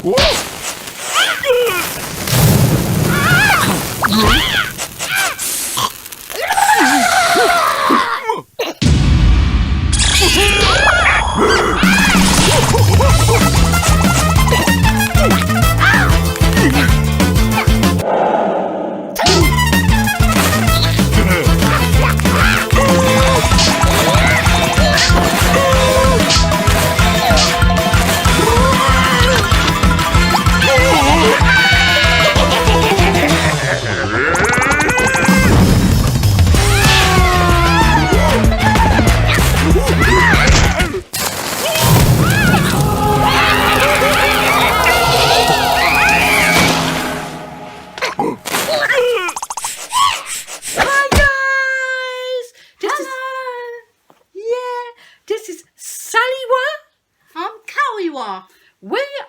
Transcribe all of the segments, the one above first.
We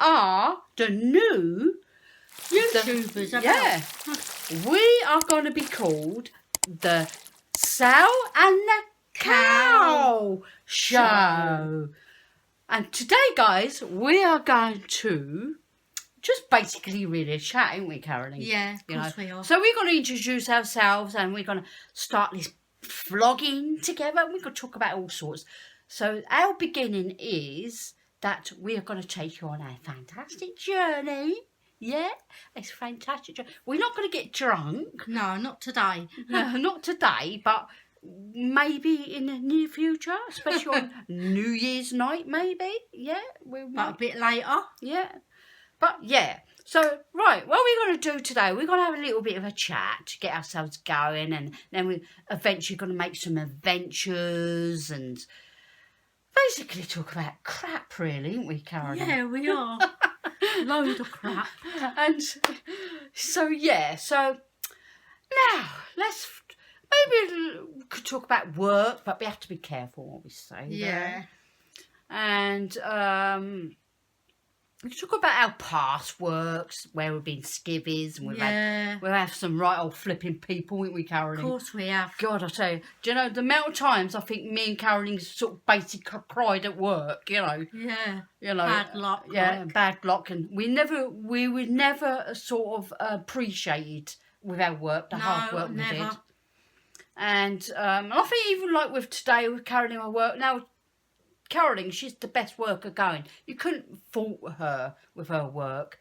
are the new YouTubers. We are going to be called the SAL and the Cal Show. And today, guys, we are going to just basically really chat, ain't we, Caroline? Yeah, of course we are. So we're going to introduce ourselves and we're going to start this vlogging together. We're going to talk about all sorts. So our beginning is that we are going to take you on a fantastic journey. Yeah, it's a fantastic journey. We're not going to get drunk. No, not today. No, not today, but maybe in the near future, especially on New Year's night, maybe. Yeah. But a bit later. Yeah. But yeah. So, right, what we're going to do today, we're going to have a little bit of a chat to get ourselves going, and then we're eventually going to make some adventures and basically talk about crap, really, aren't we, Karen? Yeah, we are. Load of crap. And so, yeah, so now let's, maybe we could talk about work, but we have to be careful what we say. Yeah. There. And we can talk about our past works, where we've been skivvies, and we'll have some right old flipping people, won't we, Caroline? Of course we have. God, I tell you, do you know, the amount of times I think me and Caroline sort of basically cried at work, you know. Yeah. You know. Bad luck. Yeah, bad luck. And we were never sort of appreciated with our work, the hard work we did. And I think even like with today, with Caroline at work, now, Caroline, she's the best worker going. You couldn't fault her with her work.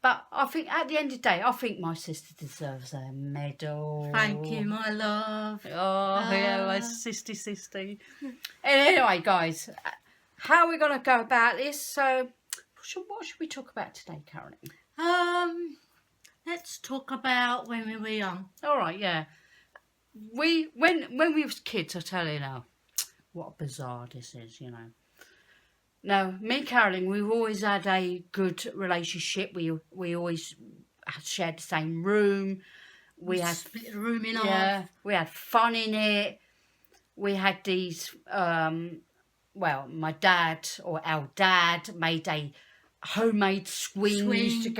But I think at the end of the day, I think my sister deserves a medal. Thank you, my love. Oh, yeah, my sister. Anyway, guys, how are we going to go about this? So, what should we talk about today, Caroline? Let's talk about when we were young. All right, yeah. When we was kids, I tell you now, what bizarre this is, you know. Now, me and Caroline, we've always had a good relationship. We always shared the same room. We had split the room in half. We had fun in it. We had these, my dad or our dad made a homemade swing. We used to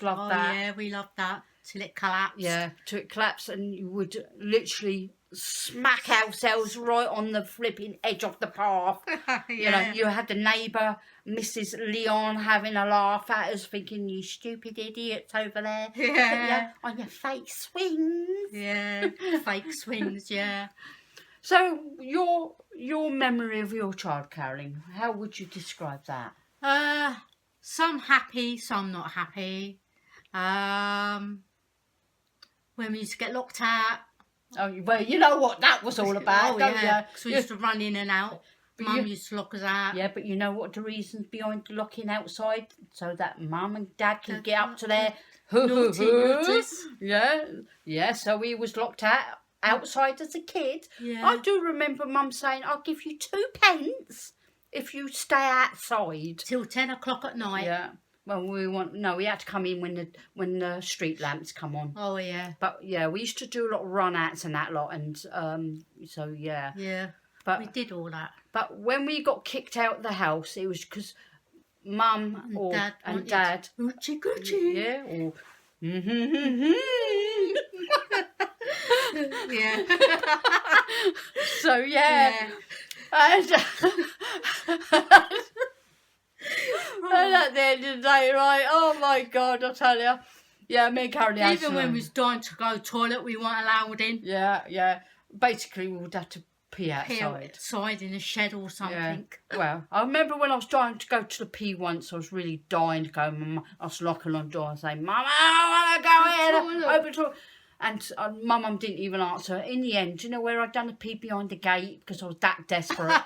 love that. Oh, yeah, we loved that. Till it collapsed. Yeah, till it collapsed, and you would literally smack ourselves right on the flipping edge of the path. Yeah. You know, you had the neighbour, Mrs. Leon, having a laugh at us, thinking, you stupid idiots over there. Yeah. On your fake swings. Yeah, fake swings, yeah. So, your memory of your child, Caroline, how would you describe that? Some happy, some not happy. When we used to get locked out. Oh, well, you know what that was all about, don't you? Because we used to run in and out. Mum used to lock us out. Yeah, but you know what the reasons behind locking outside? So that Mum and Dad can get up to their naughties. Yeah, so we was locked out outside as a kid. Yeah. I do remember Mum saying, I'll give you 2 pence if you stay outside. Till 10 o'clock at night. Yeah. Well, we had to come in when the street lamps come on. Oh, yeah. But, yeah, we used to do a lot of run-outs and that lot, and so, yeah. Yeah, but we did all that. But when we got kicked out of the house, it was because Mum and Dad... Gucci, Gucci. Yeah, or... Yeah. So, yeah. And... And at the end of the day, right, oh my God, I tell you. Yeah, me and Caroline. Even when we was dying to go to the toilet, we weren't allowed in. Yeah. Basically, we would have to pee outside. Pee outside in a shed or something. Yeah. Well, I remember when I was dying to go to the pee once, I was really dying to go. I was knocking on the door and saying, Mum, I want to go in. Open the door. And my mum didn't even answer. In the end, do you know where I'd done a pee behind the gate because I was that desperate?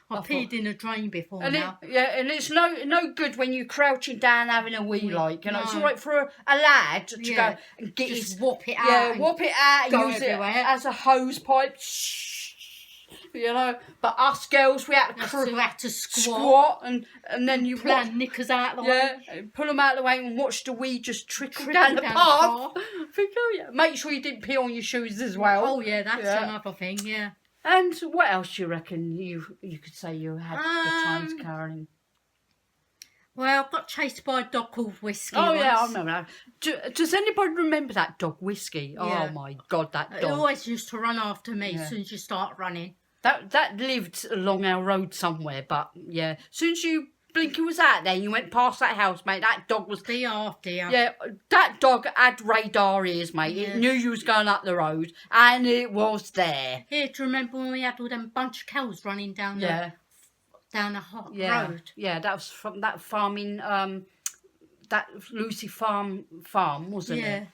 I peed in a drain before and now. And it's no good when you're crouching down having a wee, like, you know. No. It's all right for a lad to go and get just whop it out. Yeah, whop it out and use everywhere. It as a hose pipe. You know, but us girls, we had to squat and then you pull our knickers out of the way. Yeah, pull them out of the way and watch the wee just trickle down the path. Make sure you didn't pee on your shoes as well. Oh yeah, that's another thing. Yeah. And what else do you reckon you could say you had the times, Caroline? Well, I got chased by a dog called Whiskey. Oh once. Yeah, I remember that. Does anybody remember that dog, Whiskey? Yeah. Oh my God, that dog! It always used to run after me as soon as you start running. That lived along our road somewhere, but yeah, as soon as you blink, it was out there. You went past that house, mate. That dog was after you. Yeah, that dog had radar ears, mate. Yeah. It knew you was going up the road, and it was there. Here, do you remember when we had all them bunch of cows running down the hot road? Yeah, that was from that farming, that Lucy farm, wasn't it?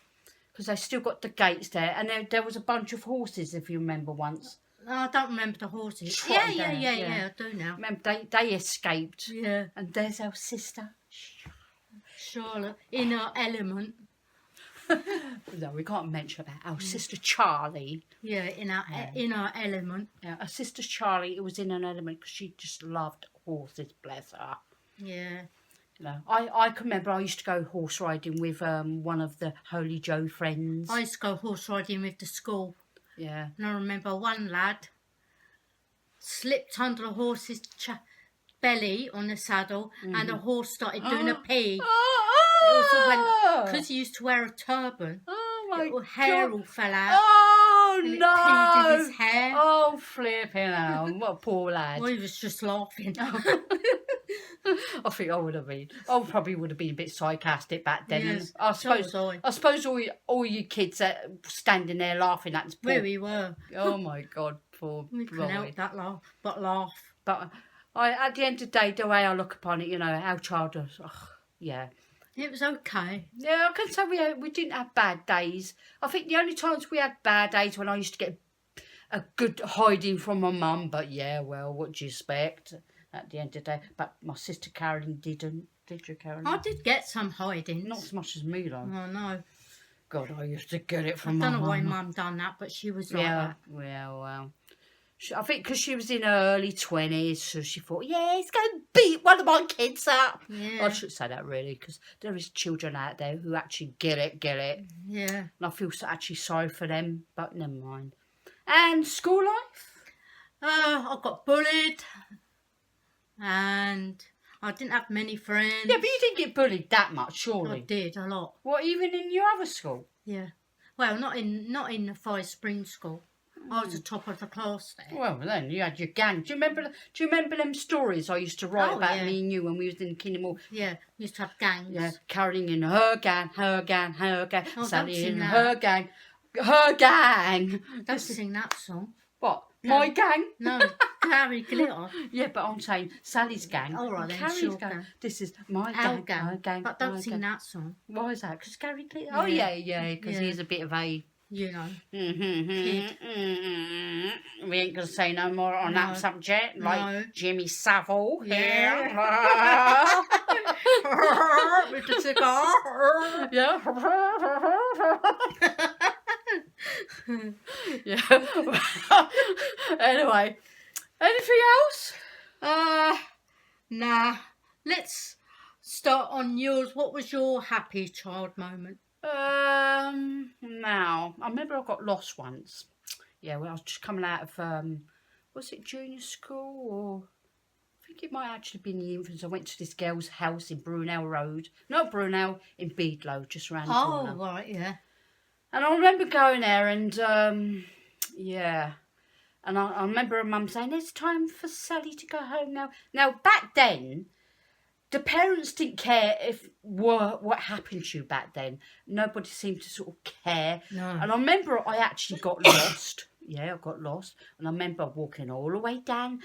Because they still got the gates there, and there was a bunch of horses, if you remember once. No, I don't remember the horses. Yeah, I do now. Remember, they escaped. Yeah. And there's our sister. Charlotte, in her element. No, we can't mention about our sister Charlie. Yeah, in her element. Yeah, our sister Charlie, it was in an element because she just loved horses, bless her. Yeah. You know, I can remember I used to go horse riding with one of the Holy Joe friends. I used to go horse riding with the school. Yeah. And I remember one lad slipped under the horse's belly on the saddle and the horse started doing a pee. Because he used to wear a turban. Oh my God. Hair all fell out. Oh and no. It peed in his hair. Oh, flipping out. What a poor lad. Well, he was just laughing. I think I would have been. I probably would have been a bit sarcastic back then. Yes, I suppose all you kids standing there laughing at us. Where we were. Oh my God, poor we couldn't help that laugh. But at the end of the day, the way I look upon it, you know, our childhood, yeah. It was okay. Yeah, I can say we didn't have bad days. I think the only times we had bad days when I used to get a good hiding from my mum. But yeah, well, what do you expect? At the end of the day, but my sister Caroline didn't. Did you, Caroline? I did get some hiding. Not as much as me, though. Oh, no. God, I used to get it from my mum. I don't know why Mum done that, but she was like that. Well. I think because she was in her early 20s, so she thought, yeah, he's going to beat one of my kids up. Yeah. I shouldn't say that, really, because there is children out there who actually get it. Yeah. And I feel actually sorry for them, but never mind. And school life? I got bullied. And I didn't have many friends. Yeah, but you didn't get bullied that much, surely. I did, a lot. What, even in your other school? Yeah. Well, not in the Five Springs school. I was the top of the class there. Well, then you had your gang. Do you remember them stories I used to write about me and you when we was in Kinnemore? Yeah, we used to have gangs. Yeah, Caroline in her gang. Oh, Sally in her gang. Her gang. Don't sing that song. What? My gang? No, Gary Glitter. Yeah, but I'm saying Sally's gang. All right, then, Carrie's gang. This is my gang. Our gang. But don't sing that song. Why is that? Because Gary Glitter. Oh yeah, because he's a bit of a. You know. Kid. We ain't gonna say no more on that subject. Like Jimmy Savile. Yeah. With the cigar. Yeah. Yeah. Anyway, anything else? Nah. Let's start on yours. What was your happy child moment? Now I remember I got lost once. Yeah, when I was just coming out of was it junior school or I think it might actually been the infants. I went to this girl's house in Brunel Road, not Brunel, in Beadlow, just around the corner. Oh right, yeah. And I remember going there and yeah. And I remember her mum saying, it's time for Sally to go home now. Now, back then, the parents didn't care if what happened to you back then. Nobody seemed to sort of care. No. And I remember I actually got lost. Yeah, I got lost. And I remember walking all the way down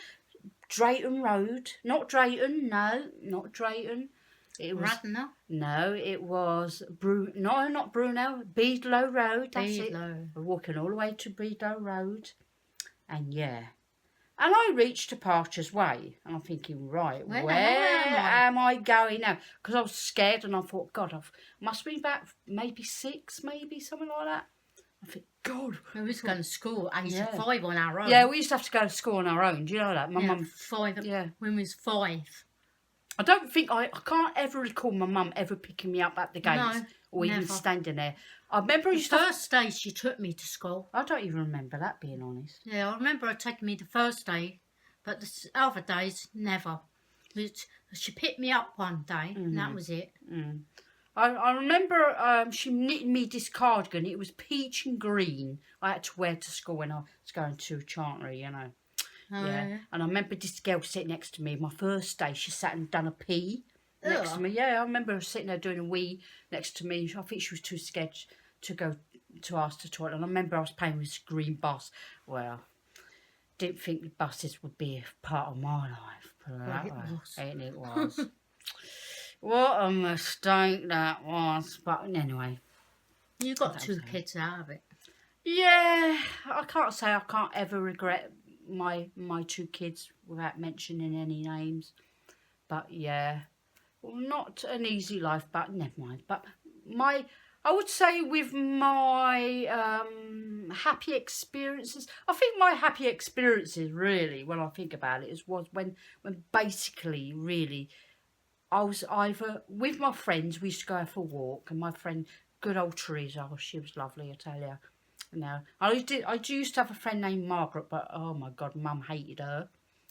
Drayton Road. Not Drayton, no, not Drayton. It was Radnor? No, it was no, not Brunel. Beadlow Road. That's it. Beadlow. We're walking all the way to Beadlow Road, and yeah, and I reached Departure's Way, and I'm thinking, right, where am I going now? Because I was scared, and I thought, God, I must be back maybe 6, maybe something like that. I think, God, we was going to school at age 5 on our own. Yeah, we used to have to go to school on our own. Do you know that? My mum 5. Yeah, when we was 5. I don't think I can't ever recall my mum ever picking me up at the gates or even standing there. I remember the first day she took me to school. I don't even remember that, being honest. Yeah, I remember her taking me the first day, but the other days never. She picked me up one day, and that was it. Mm. I remember she knitted me this cardigan. It was peach and green. I had to wear to school when I was going to Chantry, you know. Yeah, and I remember this girl sitting next to me. My first day, she sat and done a pee next to me. Yeah, I remember her sitting there doing a wee next to me. I think she was too scared to go to ask the toilet. And I remember I was paying with this green bus. Well, didn't think the buses would be a part of my life. And it was. What a mistake that was. But anyway. You got 2 kids out of it. Yeah, I can't say I can't ever regret my 2 kids without mentioning any names. But yeah, well, not an easy life, but never mind. But I would say with my happy experiences, I think my happy experiences really, when I think about it, was when basically really I was either with my friends. We used to go out for a walk, and my friend, good old Teresa, she was lovely, I tell you. No, I used to have a friend named Margaret, but oh my God, Mum hated her.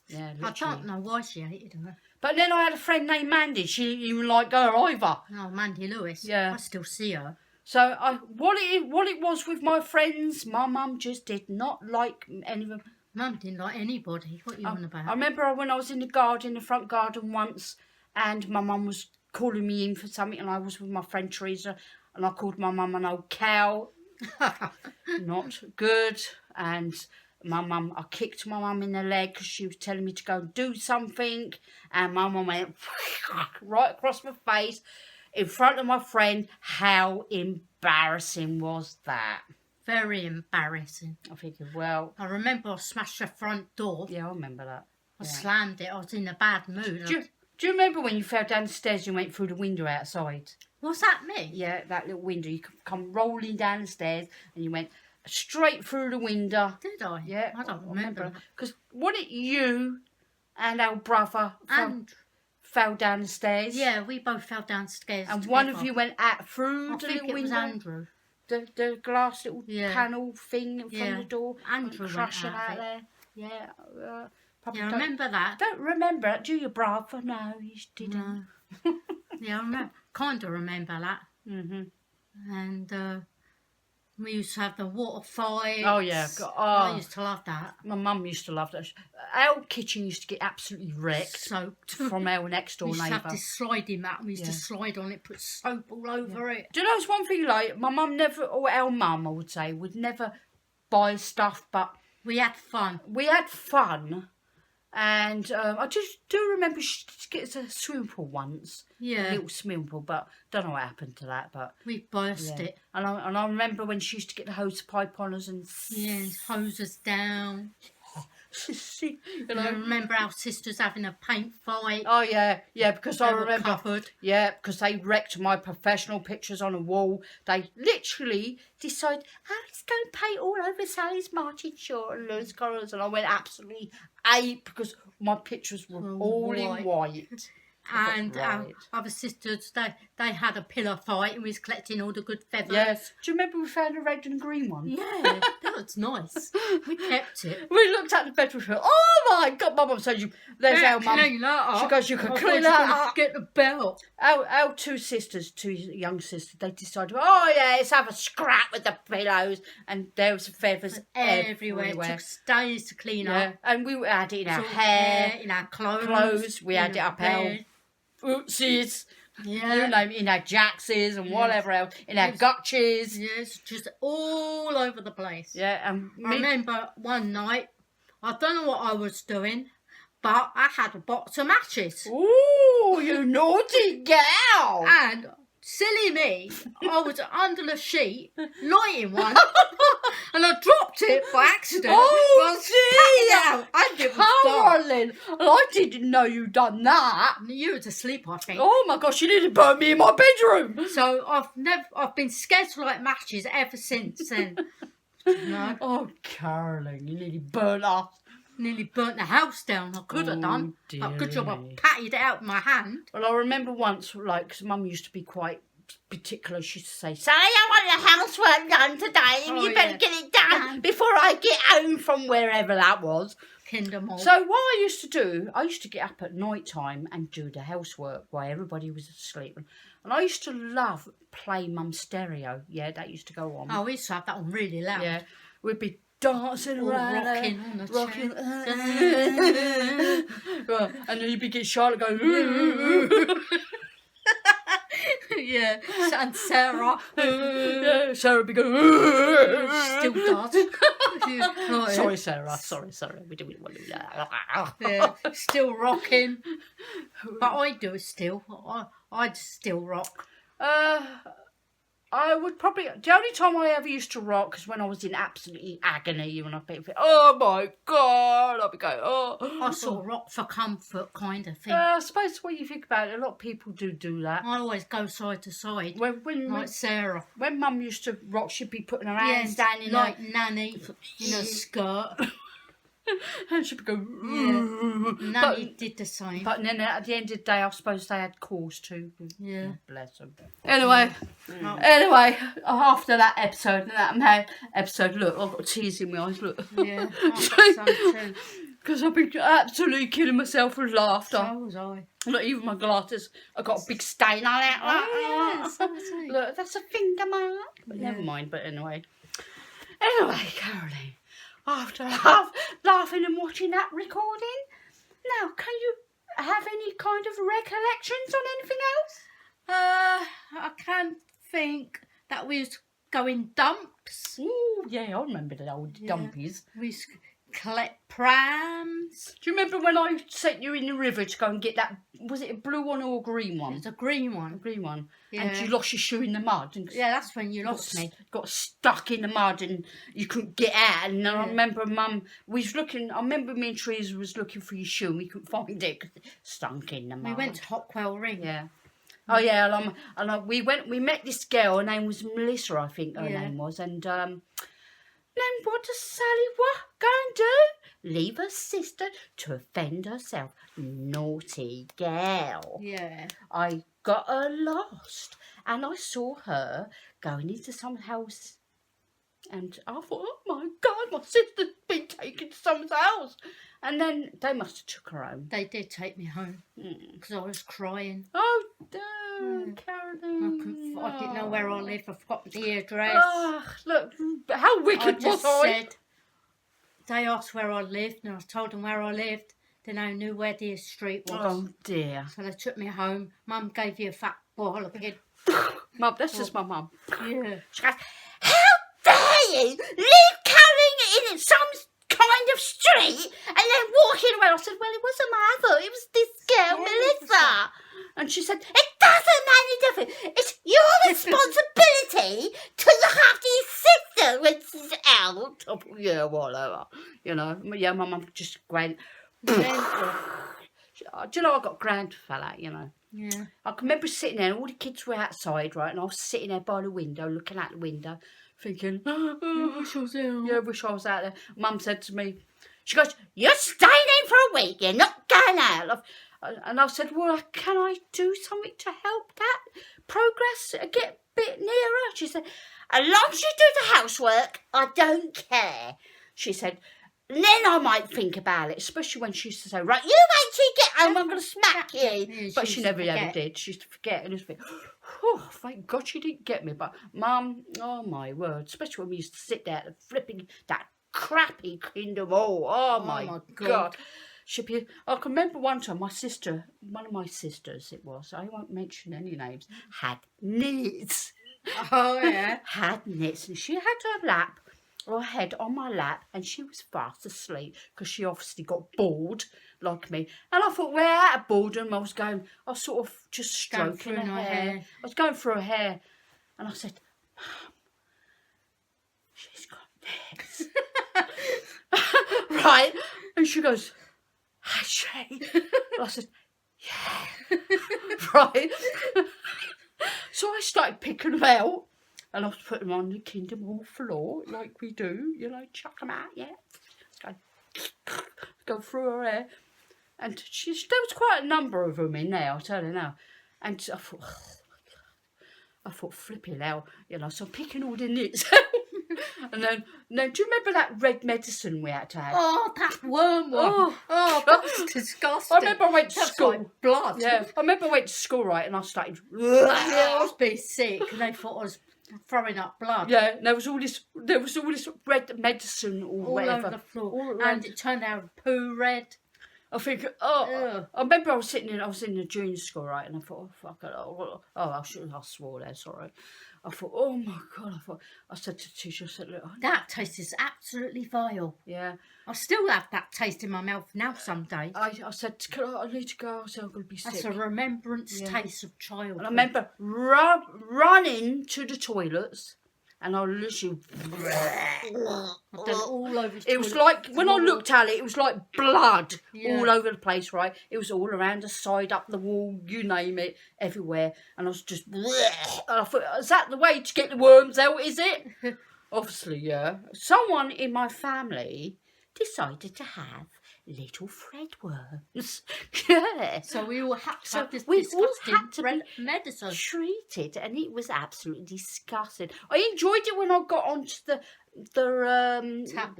Yeah, literally. I don't know why she hated her. But then I had a friend named Mandy. She didn't even like her either. Oh, Mandy Lewis. Yeah, I still see her. So what it was with my friends, my mum just did not like any of them. Mum didn't like anybody. What are you on about? I remember when I was in the front garden once, and my mum was calling me in for something, and I was with my friend Teresa, and I called my mum an old cow. Not good. And I kicked my mum in the leg because she was telling me to go and do something, and my mum went right across my face in front of my friend. How embarrassing was that? Very embarrassing. I'm thinking, well, I remember I smashed the front door. Yeah, I remember that. I slammed it. I was in a bad mood. Do you remember when you fell down the stairs and went through the window outside? Was that me? Yeah, that little window. You could come rolling down the stairs and you went straight through the window. Did I? Yeah. I don't remember. Because wasn't it you and our brother fell down the stairs? Yeah, we both fell downstairs And together. one of you went out through the little window. I think it was Andrew. The glass little panel thing from the door. Andrew crushing went out there. Yeah. I remember that. Don't remember it, do you, brother? No, you didn't. No. Yeah, I kind of remember that. Mm-hmm. And we used to have the water fights. Oh, yeah. I used to love that. My mum used to love that. Our kitchen used to get absolutely wrecked. Soaked. From our next door neighbour. We used to have this sliding mat. We used to slide on it, put soap all over it. Do you know, it's one thing, like, my mum never, or our mum, I would say, would never buy stuff, but... We had fun. And I just do remember she gets a swimming pool once. Yeah. A little swimming pool, but don't know what happened to that. But we burst it. And I remember when she used to get the hose pipe on us and... Yeah, hose us down. I remember our sisters having a paint fight. Oh, yeah, because I remember... covered. Yeah, because they wrecked my professional pictures on a wall. They literally decided, let's go and paint all over Sally's marching short and loose colours. And I went absolutely ape because my pictures were all in white. And our other sisters, they had a pillar fight and we was collecting all the good feathers. Yes. Do you remember we found a red and green one? Yeah, that was nice. We kept it. We looked at the bedroom and oh my God, my mum said, there's our mum. Clean that up. She goes, you can clean that up. Get the belt. Our two young sisters, they decided, oh yeah, let's have a scrap with the pillows. And there was feathers everywhere. It took days to clean up. And we had it in our hair. In our clothes. We had it up our Ootsies. Yeah. You name it, in our jackses and whatever else, in our gutches. Yes, just all over the place. Yeah, and I remember one night, I don't know what I was doing, but I had a box of matches. Ooh, you naughty gal! And silly me, I was under the sheet, lighting one, and I dropped it by accident. Oh, dear! I didn't start. Carolyn, I didn't know you'd done that. You was asleep, I think. Oh my gosh, you nearly burnt me in my bedroom. So I've been scared to light matches ever since then. No. Oh, Carolyn, you nearly burnt us. Nearly burnt the house down. I could have done. Good job I patted it out with my hand. Well, I remember once, like, 'cause Mum used to be quite particular. She used to say, Sally, I want the housework done today. You better get it done before I get home from wherever that was. Kinder Malt. So what I used to do, I used to get up at night time and do the housework while everybody was asleep. And I used to love play Mum's stereo. Yeah, that used to go on. Oh, we used to have that on really loud. Yeah, we'd be dancing around, rocking on the rocking, chair. and then you'd be getting Charlotte going. Yeah, and Sarah. Yeah, Sarah would be going. Still does. Sorry, Sarah. Sorry. We didn't want to do that. Yeah, still rocking. But I do it still. I'd still rock. I would probably, the only time I ever used to rock is when I was in absolutely agony when I'd be, oh my God, I'd be going, oh. I sort of rock for comfort kind of thing. I suppose when you think about it, a lot of people do that. I always go side to side, When Sarah. When Mum used to rock, she'd be putting her hands down in like Nanny in a skirt. And she'd be going, yeah. Nanny did the same. But then at the end of the day, I suppose they had cause too. Yeah. Bless them. Anyway, after that episode, look, I've got tears in my eyes, look. Yeah, I've got some too. Because I've been absolutely killing myself with laughter. So was I. Look, even my glasses, I've got a big stain on it. Oh, yeah, so was I. Look, that's a finger mark. But never mind, but anyway. Anyway, Caroline. After laughing and watching that recording, now can you have any kind of recollections on anything else? I can't think that we was going dumps. Ooh, yeah, I remember the old dumpies. We used to collect prams. Do you remember when I sent you in the river to go and get that? Was it a blue one or a green one? It's a green one. A green one. Yeah. And you lost your shoe in the mud. And that's when you lost me. Got stuck in the mud and you couldn't get out. And I remember Mum was looking. I remember me and Teresa was looking for your shoe and we couldn't find it because it stunk in the mud. We went to Hockwell Ring. Yeah. Oh yeah, we met this girl. Her name was Melissa, I think her name was, and then what does Sally go and do? Leave her sister to offend herself. Naughty girl. Yeah. I got her lost, and I saw her going into some house, and I thought, oh my God, my sister's been taken to someone's house. And then they must have took her home. They did take me home because I was crying. Oh, Caroline. I didn't know where I lived. I forgot the address. Oh, look, how wicked was I? They asked where I lived, and I told them where I lived. Then I knew where the street was. Oh, dear. So they took me home. Mum gave you a fat ball of kid. Mum, that's just my mum. Yeah. She goes, how dare you leave Caroline in some kind of street and then walking away? I said, well, it wasn't my fault. It was this girl, Melissa. And she said, it doesn't make any difference. It's your responsibility to look after your sister when she's out. Yeah, whatever. You know, yeah, my mum just went. Do you know, I got grand for that, you know. Yeah. I can remember sitting there and all the kids were outside, right, and I was sitting there by the window, looking out the window, thinking, I wish I was there. Yeah, I wish I was out there. Mum said to me, she goes, you're staying in for a week, you're not going out. And I said, well, can I do something to help that progress, get a bit nearer? She said, as long as you do the housework, I don't care. She said, and then I might think about it, especially when she used to say, right, you wait till you get home, I'm going to smack you. Yeah, but she never ever did. She used to forget and just think, oh, thank God she didn't get me. But Mum, oh my word, especially when we used to sit there flipping that crappy Kinder Malt. Oh my God. I can remember one time my sister, one of my sisters it was, I won't mention any names, had nits. Oh, yeah. Had nits, and she had her head on my lap, and she was fast asleep because she obviously got bored like me. And I thought, well, out of boredom, I was sort of just stroking her hair. I was going through her hair, and I said, Mum, she's got nits. Right? And she goes, has she? And I said, yeah. Right? So I started picking them out, and I was putting them on the Kingdom Hall floor, like we do, chuck them out, yeah. Go through her hair. And there was quite a number of them in there, I'll tell you now. And I thought, flipping hell, so I'm picking all the nits out. And then, do you remember that red medicine we had to have? Oh, that worm one. Oh, that's disgusting. I remember I went to school. Like blood. Yeah, I remember I went to school, right, and I started... I was being sick, and they thought I was throwing up blood. Yeah, and there was all this red medicine all over the floor. And it turned out poo red. I think, I remember I was in the junior school, right, and I thought, oh, fuck it, I swore there, sorry. I thought, oh my God, I said to the teacher, I said, look. That taste is absolutely vile. Yeah. I still have that taste in my mouth now some days. I said, I need to go, I said, I'm going to be sick. That's a remembrance taste of childhood. And I remember running to the toilets, and I literally... I've done all over it was like, when I looked at it, it was like blood all over the place, right? It was all around the side, up the wall, you name it, everywhere. And I was just... And I thought, is that the way to get the worms out, is it? Obviously, yeah. Someone in my family decided to have little Fred worms. Yeah. So we all had to have this red medicine treated, and it was absolutely disgusting. I enjoyed it when I got onto the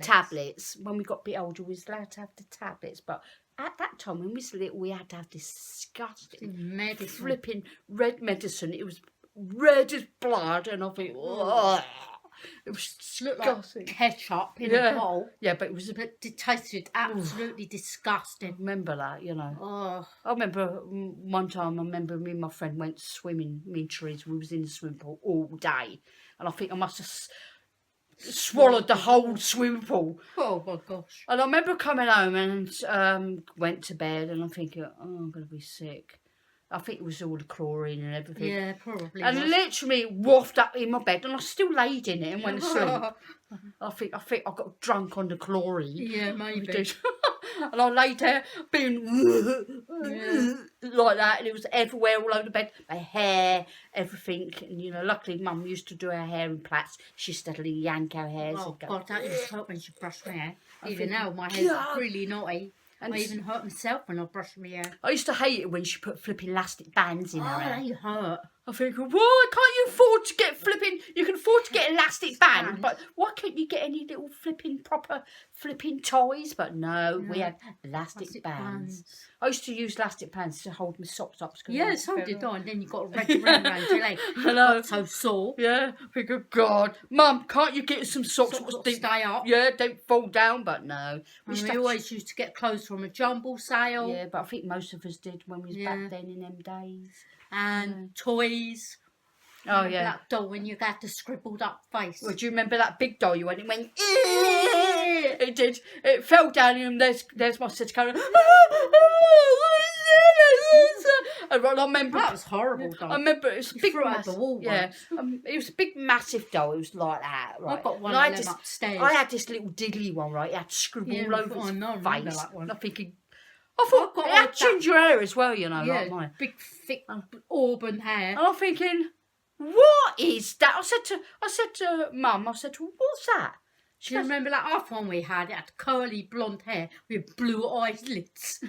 tablets. When we got a bit older, we was allowed to have the tablets, but at that time when we was little, we had to have disgusting medicine, flipping red medicine. It was red as blood, and I think, oh. It was disgusting. Like ketchup in a bowl. Yeah, but it was it tasted absolutely disgusting. I remember that, Oh. I remember one time, me and my friend went swimming, me and Therese, we was in the swimming pool all day. And I think I must have swallowed the whole swimming pool. Oh my gosh. And I remember coming home and went to bed, and I'm thinking, oh, I'm going to be sick. I think it was all the chlorine and everything. Yeah, probably. And literally wafted up in my bed, and I still laid in it and went to sleep. I think I got drunk on the chlorine. Yeah, maybe. And I laid there being like that, and it was everywhere, all over the bed. My hair, everything. And luckily Mum used to do her hair in plaits. She steadily yank our hairs. Oh God, that used to hurt when she brushed my hair. Even now, my hair's really naughty. And I even hurt myself when I brushed my hair. I used to hate it when she put flipping elastic bands in her hair. Oh, they hurt. I think, why can't you afford to get flipping... You can afford to get elastic band, but why can't you get any little proper flipping toys? But no, we had elastic bands. I used to use elastic bands to hold my socks up. Yeah, so did I. And then you got a red ring around your leg. I know. So sore. Yeah. I think, oh God, Mum, can't you get some socks? Stay up. Yeah, don't fall down, but no. We always used to get clothes from a jumble sale. Yeah, but I think most of us did when we was back then in them days. And toys. Oh, yeah. That doll when you got the scribbled up face. Well, do you remember that big doll you went? It went... It did. It fell down, and there's my sister Kal. I remember... That was horrible, doll. I remember it was a big... the wall it was a big, massive doll. It was like that, right? I've got one of them upstairs. I had this little diddly one, right? It had scribble all over its face. That one. I'm thinking... I thought it had ginger hair as well, like mine. Big, thick, auburn hair. And I'm thinking, what is that? I said to Mum, what's that? Do you remember that other one we had? It had curly blonde hair with blue eyelids.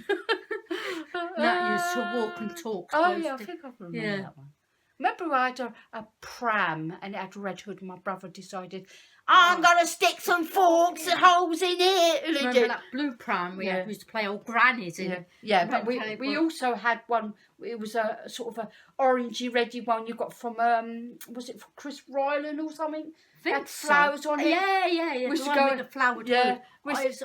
That used to walk and talk. Oh, yeah, I think I remember that one. Remember I had a pram, and it had a red hood, and my brother decided, I'm going to stick some forks and holes in it. Remember that blue pram we had? We used to play old grannies in. Yeah, but we also had one, it was a sort of a orangey, reddy one you got from, was it from Chris Ryland or something? It had flowers on it. Yeah. We used to go with the flowered wood. It was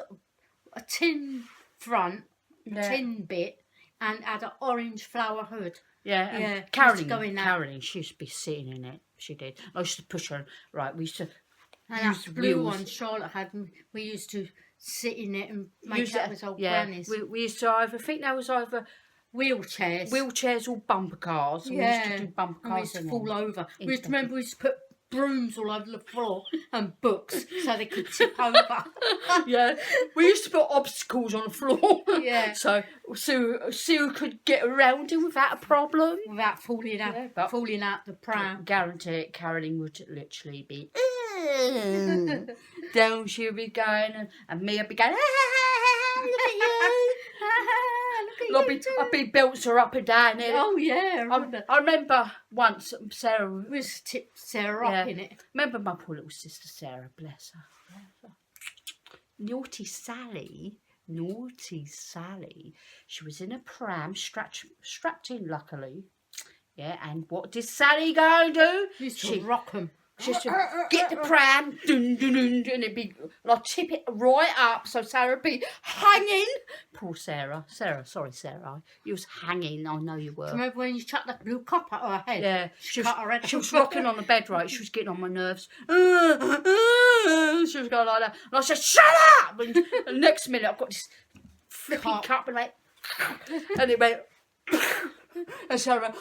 a tin front tin bit and had an orange flower hood. Yeah, and Carolyn, she used to be sitting in it. She did. I used to push her. Right, we used to and use that blue wheels. one Charlotte had, we used to sit in it and make up with old grannies. We used to I think that was either wheelchairs or bumper cars. Yeah, we used to do bumper cars. And we used to fall over. We used to remember we used to put brooms all over the floor and books so they could tip over. Yeah, we used to put obstacles on the floor. Yeah, so Sue could get around it without a problem, without falling out the pram. Guarantee it, Carolyn would literally be down. She would be going, and me would be going. Look at you. I'd be belts her up and down it. Oh yeah, I remember once Sarah was tipped Sarah up in it. Remember my poor little sister Sarah, bless her. Naughty Sally. She was in a pram, strapped in luckily. Yeah, and what did Sally go and do? She rock 'em. Just get the pram, dun, dun, dun, and it'd be, I'll tip it right up so Sarah would be hanging. Poor Sarah. Sorry, Sarah. You was hanging, I know you were. Do you remember when you chucked that blue cup at her head? Yeah. She cut her head. She was rocking on the bed, right? She was getting on my nerves. She was going like that. And I said, shut up! And the next minute, I've got this flipping cup and and it went... And Sarah,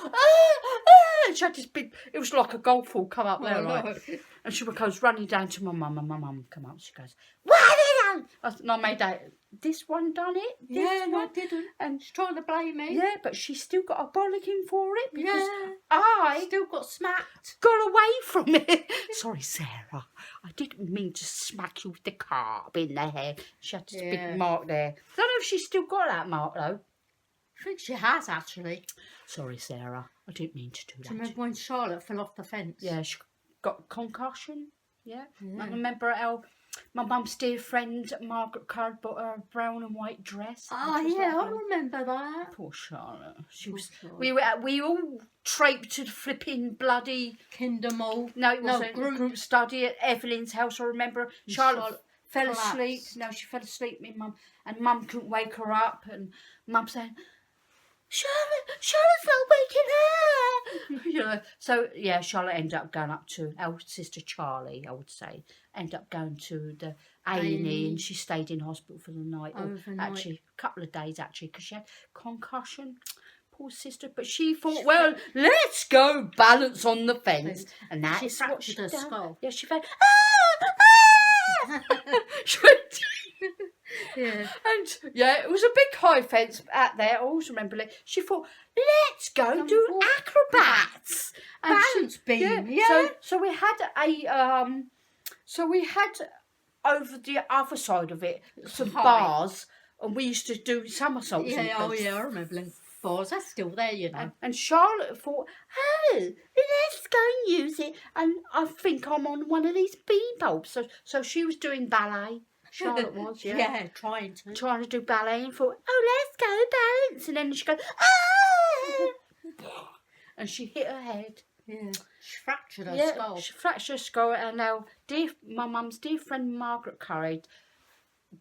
and she had this big, it was like a golf ball come up there, right? And she goes running down to my mum, and my mum come up. She goes, what have you done? And I made that, this one done it? I didn't. And she's trying to blame me. Yeah, but she still got a bollocking for it because I still got smacked. Got away from it. Sorry, Sarah. I didn't mean to smack you with the carb in the head. She had this big mark there. I don't know if she's still got that mark though. I think she has actually. Sorry, Sarah. I didn't mean to do that. Do you remember when Charlotte fell off the fence? Yeah, she got concussion. Yeah. I remember how my mum's dear friend Margaret Card bought her a brown and white dress. Oh yeah, I remember that. Poor Charlotte. We all traipsed to the flipping bloody Kinder Mall. No, it wasn't. Group study at Evelyn's house. I remember Charlotte fell asleep. No, she fell asleep. And Mum couldn't wake her up, and Mum saying, Charlotte's not waking her. So yeah, Charlotte ended up going up to our sister Charlie, I would say, ended up going to the A&E, and she stayed in hospital for the night. Actually, a couple of days actually, because she had concussion. Poor sister, but she thought, well, let's go balance on the fence, and that's she fractured her skull. Yeah, she fell. Yeah. And yeah, it was a big high fence out there. I always remember it. She thought, let's go do acrobats. Balance beam. Yeah. So we had over the other side of it some bars, and we used to do somersaults. Yeah, I remember them bars. That's still there, you know. And Charlotte thought, oh, let's go and use it. And I think I'm on one of these beam bulbs. So she was doing ballet. Charlotte was, yeah. Yeah, trying to do ballet, and thought, oh, let's go balance. And then she goes, ah! And she hit her head. Yeah. She fractured her skull. She fractured her skull. And now my mum's dear friend Margaret Curry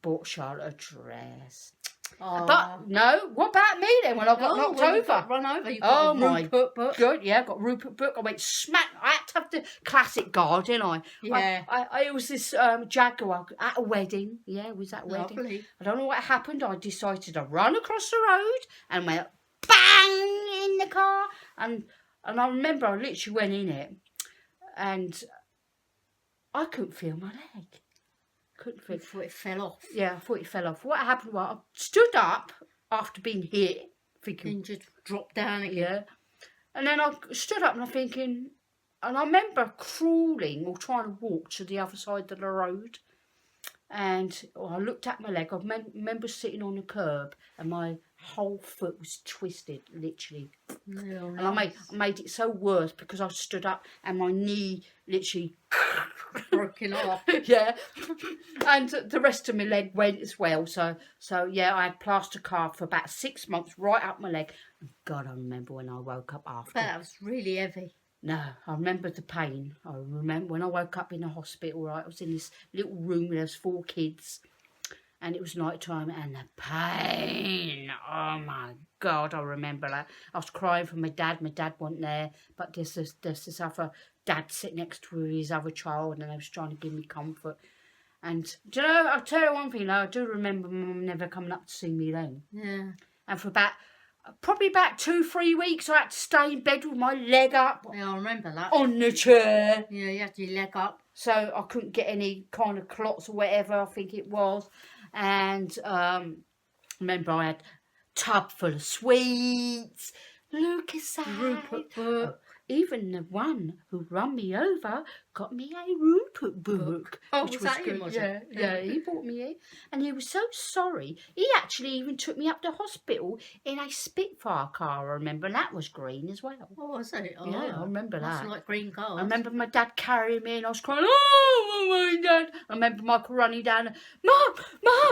bought Charlotte a dress. Oh. But no, what about me then when I got knocked over? Got run over. You got Rupert book. Good, yeah, got Rupert book. I went smack. I had to have the classic guard, didn't I? Yeah. It was this Jaguar at a wedding. Yeah, it was at a wedding. Lovely. I don't know what happened. I decided to run across the road and went bang in the car. And I remember I literally went in it, and I couldn't feel my leg. I thought it fell off. Yeah, I thought it fell off. What happened was I stood up after being hit, thinking... And just dropped down again. Yeah. And then I stood up and I'm thinking... And I remember crawling or trying to walk to the other side of the road. And I looked at my leg. I remember sitting on the curb and my whole foot was twisted, literally. Oh, and I made it so worse because I stood up and my knee literally... broken off. Yeah. And the rest of my leg went as well. So yeah, I had plaster cast for about 6 months right up my leg. God, I remember when I woke up after. But that was really heavy. No, I remember the pain. I remember when I woke up in the hospital, right, I was in this little room where there was 4 kids. and it was night time, and the pain. Oh my God, I remember that. I was crying for my dad. My dad wasn't there, but there's this other dad sitting next to his other child, and they was trying to give me comfort. And do you know, I'll tell you one thing, though, I do remember Mum never coming up to see me then. Yeah. And for probably about 2-3 weeks, I had to stay in bed with my leg up. Yeah, I remember that. On the chair. Yeah, you had your leg up. So I couldn't get any kind of clots or whatever, I think it was. And remember, I had a tub full of sweets. Lucas, Rupert book. Even the one who run me over got me a Rupert book. Oh, which was was that good. him, was Yeah, it? yeah, he brought me it. And he was so sorry. He actually even took me up to hospital in a Spitfire car, I remember. And that was green as well. Oh, was it? Oh, Yeah, I remember that's that. like green cars. I remember my dad carrying me and I was crying, oh my dad. I remember Michael running down, Mum,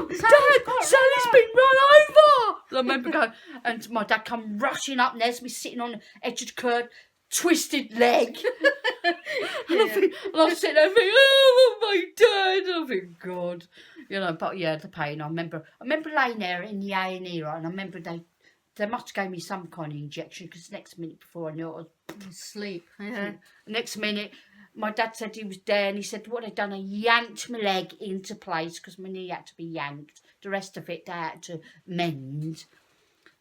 Dad, Sally's been run over. I remember going, and my dad come rushing up, and there's me sitting on the edge of the curb, twisted leg. And I'm sitting there thinking, oh my dad. And I think, God. You know, but yeah, the pain. I remember laying there in the A&E, right, and I remember they must have gave me some kind of injection, because next minute before I knew it, I was asleep. Yeah. Next minute, my dad said he was there, and he said what they'd done, I yanked my leg into place, because my knee had to be yanked. The rest of it, they had to mend.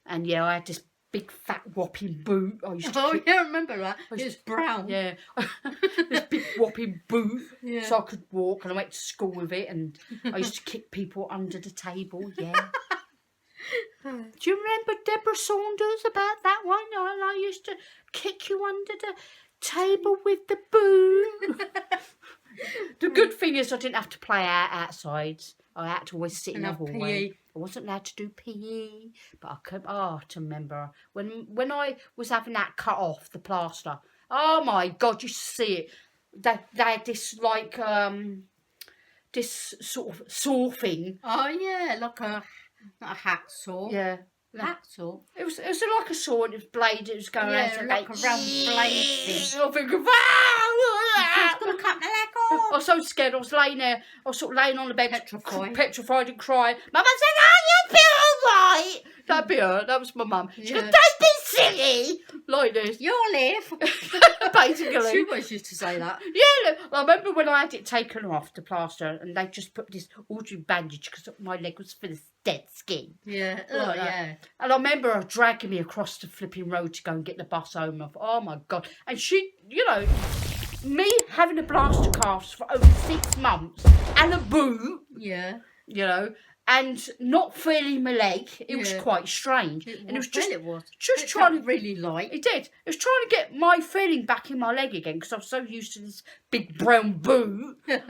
And yeah, I had this big fat whopping boot. I used to yeah, I remember that. It was brown. Yeah, this big whopping boot, Yeah. so I could walk, and I went to school with it, and I used to kick people under the table. Yeah. Do you remember Deborah Saunders about that one? I used to kick you under the table with the boot. The good thing is I didn't have to play outside. I had to always sit in the hallway. PE. I wasn't allowed to do PE, but I could. Oh, to remember when I was having that cut off, the plaster. Oh my God, you see it. They had this like this sort of saw thing. Oh yeah, like not a hacksaw. Yeah. Hacksaw. It was like a saw, and it was blade. It was going around, so like a round blade thing. I think, It's gonna cut my leg off. I was so scared. I was laying there. I was sort of laying on the bed, Petrified and crying. My mum said, "Oh, you'll be all right." That'd be her. That was my mum. She goes, "Don't be silly," like this. You'll live. Basically, She always used to say that. Yeah, look, I remember when I had it taken off, the plaster, and they just put this ordinary bandage because my leg was full of dead skin. Yeah, Like yeah. And I remember her dragging me across the flipping road to go and get the bus home. Oh my God. And she, you know, me having a plaster cast for over 6 months and a boot, Yeah. you know, and not feeling my leg, it was quite strange. And it was just trying to really light. It did. It was trying to get my feeling back in my leg again, because I was so used to this big brown boot, you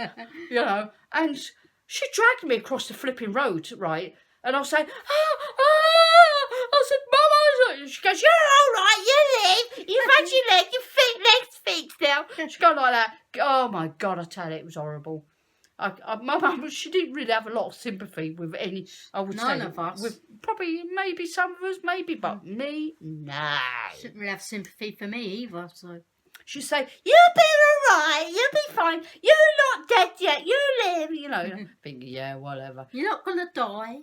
know. And she dragged me across the flipping road, right? And I was saying, I said, Mum, she goes, you're all right, you live. You've had your legs fixed now. She goes like that. Oh my God, I tell you, it was horrible. My mum, she didn't really have a lot of sympathy with any, I would say. None of us. With probably, maybe some of us, maybe, but me, no. She didn't really have sympathy for me either, so. She'd say, you'll be all right, you'll be fine, you're not dead yet, you live, you know. Thinking, yeah, whatever. You're not going to die.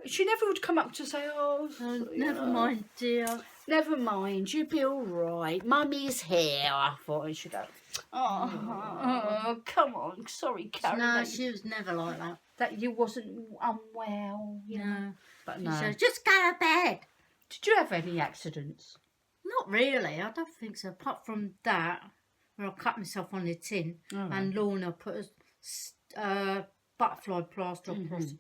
She never would come up to say, oh, never mind, dear. Never mind, you'll be all right, Mummy's here, I thought. And she'd go, oh, come on, sorry, Karen. No, she was never like that. That you wasn't unwell, you know. But no. She said, just go to bed. Did you have any accidents? Not really, I don't think so. Apart from that, where I cut myself on the tin, and Lorna put a butterfly plaster across it,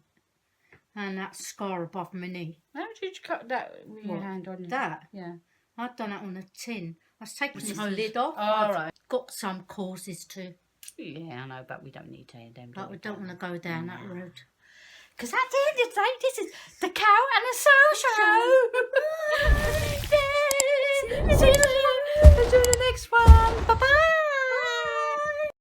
and that scar above my knee. How did you cut that with your hand on that? Yeah. I'd done it on a tin. I was taking this lid off. Oh, right. Got some causes too. Yeah, I know, but we don't need to hear them. But we don't want to go down that road. Because at the end of the day, this is the cow